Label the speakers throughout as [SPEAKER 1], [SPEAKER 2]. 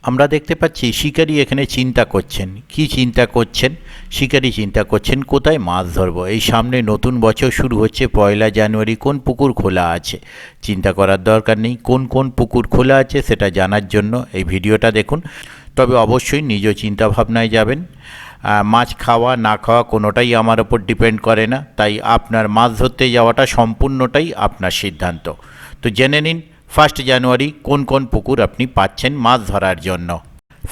[SPEAKER 1] আমরা দেখতে পাচ্ছি শিকারী এখানে চিন্তা করছেন। কি চিন্তা করছেন? শিকারী চিন্তা করছেন কোথায় মাছ ধরবো। এই সামনে নতুন বছর শুরু হচ্ছে, 1 জানুয়ারি। কোন পুকুর খোলা আছে চিন্তা করার দরকার নেই, কোন কোন পুকুর খোলা আছে সেটা জানার জন্য এই ভিডিওটা দেখুন। তবে অবশ্যই নিজ চিন্তা ভাবনায় যাবেন। মাছ খাওয়া না খাওয়া কোনোটাই আমার ওপর ডিপেন্ড করে না, তাই আপনার মাছ ধরতে যাওয়াটা সম্পূর্ণটাই আপনার সিদ্ধান্ত। তো জেনে নিন 1 জানুয়ারি কোন কোন পুকুর আপনি পাচ্ছেন মাছ ধরার জন্য।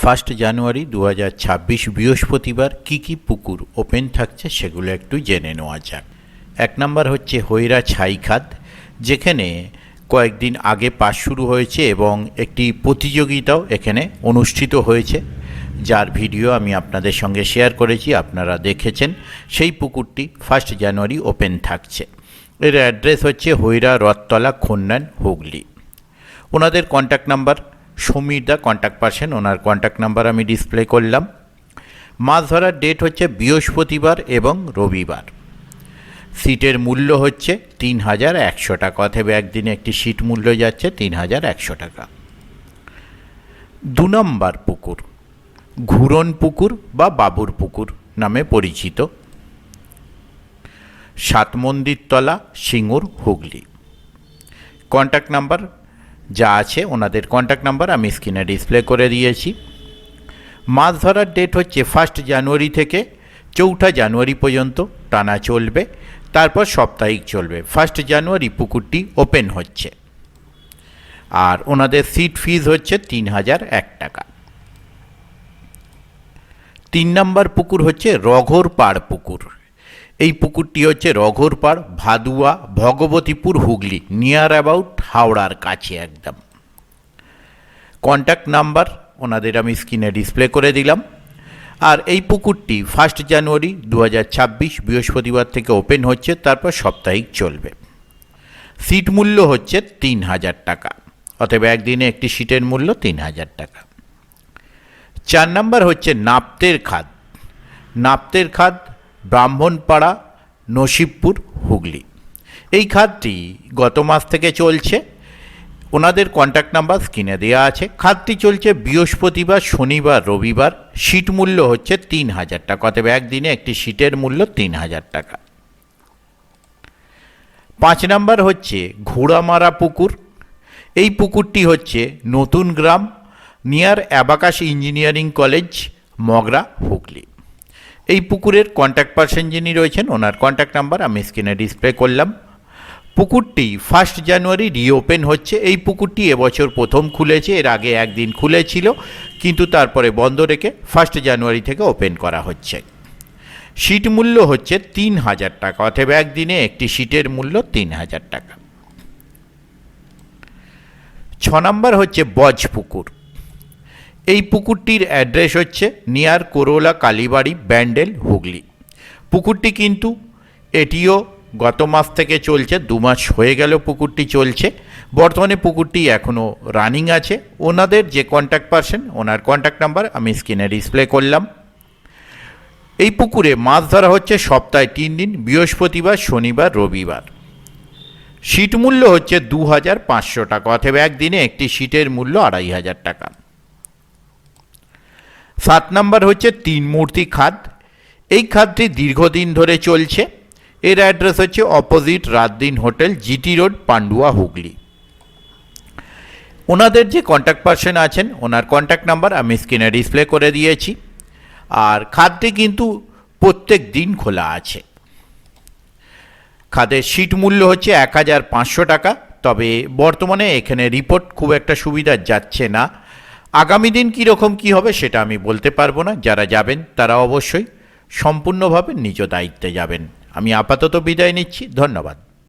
[SPEAKER 1] 1 জানুয়ারি 2026 বৃহস্পতিবার কি কি পুকুর ওপেন থাকছে সেগুলো একটু জেনে নেওয়া যাক। 1 নম্বর হচ্ছে হৈরা ছাইখাদ, যেখানে কয়েকদিন আগে পাস শুরু হয়েছে এবং একটি প্রতিযোগিতাও এখানে অনুষ্ঠিত হয়েছে, যার ভিডিও আমি আপনাদের সঙ্গে শেয়ার করেছি, আপনারা দেখেছেন। সেই পুকুরটি 1 জানুয়ারি ওপেন থাকছে। এর অ্যাড্রেস হচ্ছে হৈরা রথতলা, খন্নান, হুগলি। ওনাদের কন্ট্যাক্ট নাম্বার সমীর দা কন্ট্যাক্ট পারসন, ওনার কন্ট্যাক্ট নাম্বার আমি ডিসপ্লে করলাম। মাছ ধরার ডেট হচ্ছে বৃহস্পতিবার এবং রবিবার। সিটের মূল্য হচ্ছে 3100 টাকা, অথবা একদিনে একটি সিট মূল্য যাচ্ছে 3100 টাকা। 2 নম্বর পুকুর ঘুরন পুকুর বা বাবুর পুকুর নামে পরিচিত, 7 মন্দিরতলা, সিঙ্গুর, হুগলি। কন্ট্যাক্ট নাম্বার যা আছে ওনাদের কন্ট্যাক্ট নাম্বার আমি স্ক্রিনে ডিসপ্লে করে দিয়েছি। মাছ ধরার ডেট হচ্ছে 1 জানুয়ারি থেকে 4 জানুয়ারি পর্যন্ত টানা চলবে, তারপর সাপ্তাহিক চলবে। 1 জানুয়ারি পুকুরটি ওপেন হচ্ছে, আর ওনাদের সিট ফিজ হচ্ছে 3001 টাকা। 3 নম্বর পুকুর হচ্ছে রঘোরপাড় পুকুর। এই পুকুরটি হচ্ছে রঘোরপাড়, ভাদুয়া, ভগবতীপুর, হুগলি, নিয়ার অ্যাবাউট হাওড়ার কাছে একদম। কন্ট্যাক্ট নাম্বার ওনাদের আমি স্ক্রিনে ডিসপ্লে করে দিলাম। আর এই পুকুরটি 1 জানুয়ারি 2026 বৃহস্পতিবার থেকে ওপেন হচ্ছে, তারপর সাপ্তাহিক চলবে। সিট মূল্য হচ্ছে 3000 টাকা, অথবা একদিনে একটি সিটের মূল্য 3000 টাকা। 4 নম্বর হচ্ছে নাপ্তের খাদ। নাপ্তের খাদ, ব্রাহ্মণপাড়া, নসিবপুর, হুগলি। এই খাদটি গত মাস থেকে চলছে, ওনাদের কন্ট্যাক্ট নাম্বার স্ক্রিনে দেওয়া আছে। খাদটি চলছে বৃহস্পতিবার, শনিবার, রবিবার। সিট মূল্য হচ্ছে 3000 টাকা, অথবা একদিনে একটি সিটের মূল্য 3000 টাকা। 5 নম্বর হচ্ছে ঘোড়ামারা পুকুর। এই পুকুরটি হচ্ছে নতুন গ্রাম, near Abacus engineering college, Mogra, Hooghly. এই পুকুরের কন্ট্যাক্ট পারসন যিনি রয়েছেন ওনার কন্ট্যাক্ট নাম্বার আমি স্ক্রিনে ডিসপ্লে করলাম। পুকুরটি 1 জানুয়ারি রিওপেন হচ্ছে। এই পুকুরটি এবছর প্রথম খুলেছে, এর আগে একদিন খুলেছিল, কিন্তু তারপরে বন্ধ রেখে 1 জানুয়ারি থেকে ওপেন করা হচ্ছে। সিট মূল্য হচ্ছে 3000 টাকা, অথবা একদিনে একটি সিটের মূল্য 3000 টাকা। 6 নম্বর হচ্ছে বজ পুকুর। এই পুকুরটির অ্যাড্রেস হচ্ছে নিয়ার করোলা কালীবাড়ি, ব্যান্ডেল, হুগলি। পুকুরটি কিন্তু এটিও গত মাস থেকে চলছে, 2 মাস হয়ে গেল পুকুরটি চলছে। বর্তমানে পুকুরটি এখনও রানিং আছে। ওনাদের যে কন্ট্যাক্ট পারসন ওনার কন্ট্যাক্ট নাম্বার আমি স্ক্রিনে ডিসপ্লে করলাম। এই পুকুরে মাছ ধরা হচ্ছে সপ্তাহে 3 দিন, বৃহস্পতিবার, শনিবার, রবিবার। সিট মূল্য হচ্ছে 2500 টাকা, অথবা একদিনে একটি সিটের মূল্য 2500 টাকা। 7 নম্বর হচ্ছে 3 মূর্তি খাদ। এই খাদটি দীর্ঘদিন ধরে চলছে। এর অ্যাড্রেস হচ্ছে opposite Raatdin hotel, GT road, Pandua, Hooghly. ওনাদের যে কন্ট্যাক্ট পারসন আছেন ওনার কন্ট্যাক্ট নাম্বার আমি স্ক্রিনে ডিসপ্লে করে দিয়েছি। আর খাদটি কিন্তু প্রত্যেক দিন খোলা আছে। খাদের সিট মূল্য হচ্ছে 1500 টাকা, তবে বর্তমানে এখানে রিপোর্ট খুব একটা সুবিধা যাচ্ছে না। আগামী দিন কীরকম কী হবে সেটা আমি বলতে পারবো না। যারা যাবেন তারা অবশ্যই সম্পূর্ণভাবে নিজ দায়িত্বে যাবেন। আমি আপাতত বিদায় নিচ্ছি, ধন্যবাদ।